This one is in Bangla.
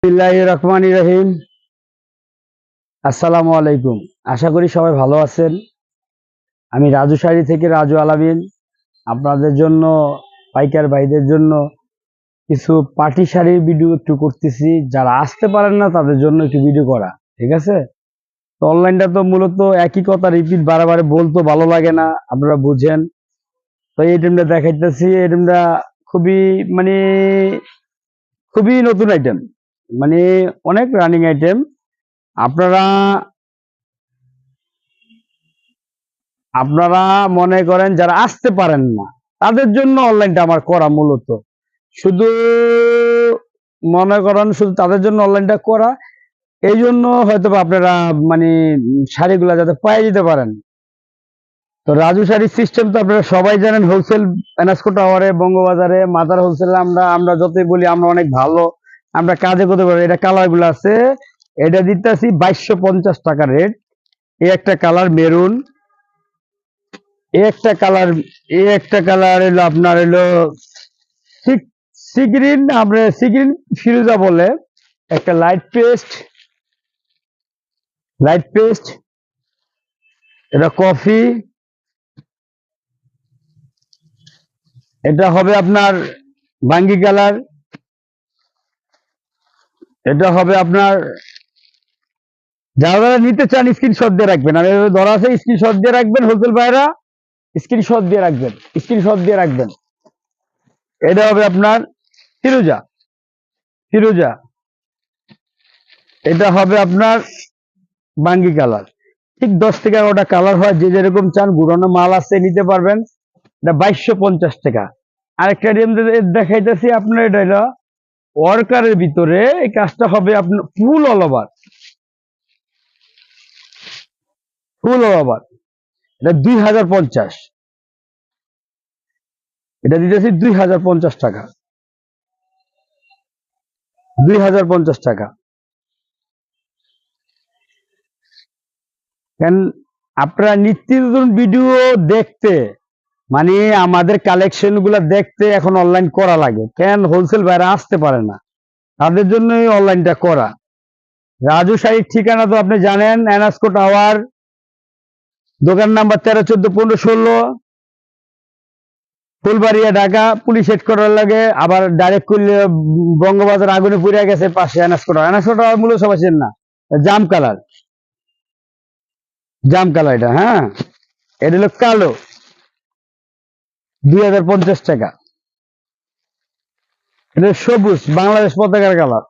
বিসমিল্লাহির রহমানির রহিম। আসসালামু আলাইকুম। আশা করি সবাই ভালো আছেন। আমি রাজু শাড়ি থেকে রাজু আলামিন আপনাদের জন্য, পাইকার ভাইদের জন্য কিছু পার্টি শাড়ির ভিডিও একটু করতেছি। যারা আসতে পারেন না তাদের জন্য একটু ভিডিও করা, ঠিক আছে? তো অনলাইনটা তো মূলত একই কথা রিপিট বারবার বলতে ভালো লাগে না, আপনারা বুঝেন। তো এই আইটেমটা দেখাইতেছি। আইটেমটা খুবই মানে খুবই নতুন আইটেম, মানে অনেক রানিং আইটেম। আপনারা আপনারা মনে করেন যারা আসতে পারেন না তাদের জন্য অনলাইনটা আমার করা, মূলত শুধু মনে করেন শুধু তাদের জন্য অনলাইনটা করা। এই জন্য হয়তো আপনারা মানে শাড়িগুলা যাতে পাই দিতে পারেন। তো রাজু শাড়ির সিস্টেম তো আপনারা সবাই জানেন, হোলসেল এনএসকো টাওয়ারে, বঙ্গবাজারে, মাদার হোলসেল। আমরা যতই বলি আমরা অনেক ভালো, আমরা কাজে করতে পারি। এটা কালার গুলো আছে, এটা দিতেছি 2250 টাকা রেট। এই একটা কালার মেরুন, এই একটা কালার এলো আপনার এলো সিগ্রিন, আমরা সিগ্রিন ফিরোজা বলে। একটা লাইট পেস্ট, এটা কফি, এটা হবে আপনার বাঙ্গি কালার, এটা হবে আপনার। যারা যারা নিতে চান স্ক্রিনশট দিয়ে রাখবেন, আমি ধরা আছে স্ক্রিনশট দিয়ে রাখবেন, হোলসেল ভাইরা স্ক্রিনশট দিয়ে রাখবেন। এটা হবে আপনার ফিরোজা, এটা হবে আপনার বাঙ্গি কালার। ঠিক 10 থেকে 11টা কালার হয়, যে যেরকম চান। ঘুরানো মাল আছে, নিতে পারবেন। এটা 2250 টাকা। আরেকটা দেখাইতেছি আপনার, এটা হলো ওয়ার্কারের ভিতরে। এই কাজটা হবে আপনার ফুল অল ওভার। এটা 2050, এটা দিতেছি 2050 টাকা। 2050 টাকা। কেন আপনারা নিত্য নতুন ভিডিও দেখতে, মানে আমাদের কালেকশন গুলা দেখতে এখন অনলাইন করা লাগে। কেন হোলসেল ভাইরা আসতে পারে না, তাদের জন্য অনলাইনটা করা। রাজু শাড়ির ঠিকানা তো আপনি জানেন, এনএসকো টাওয়ার, দোকান number 13, 14, 15, 16, Phulbaria, Dhaka. Police head করার লাগে, আবার ডাইরেক্ট করলে বঙ্গবাজার আগুনে পুড়ে গেছে পাশে এনএসকো টাওয়ার মূল্য সবাই চেন না। জাম কালার এটা, হ্যাঁ। এটা হলো কালো, 2050 টাকা। এটা সবুজ, বাংলাদেশ পতাকার কালার।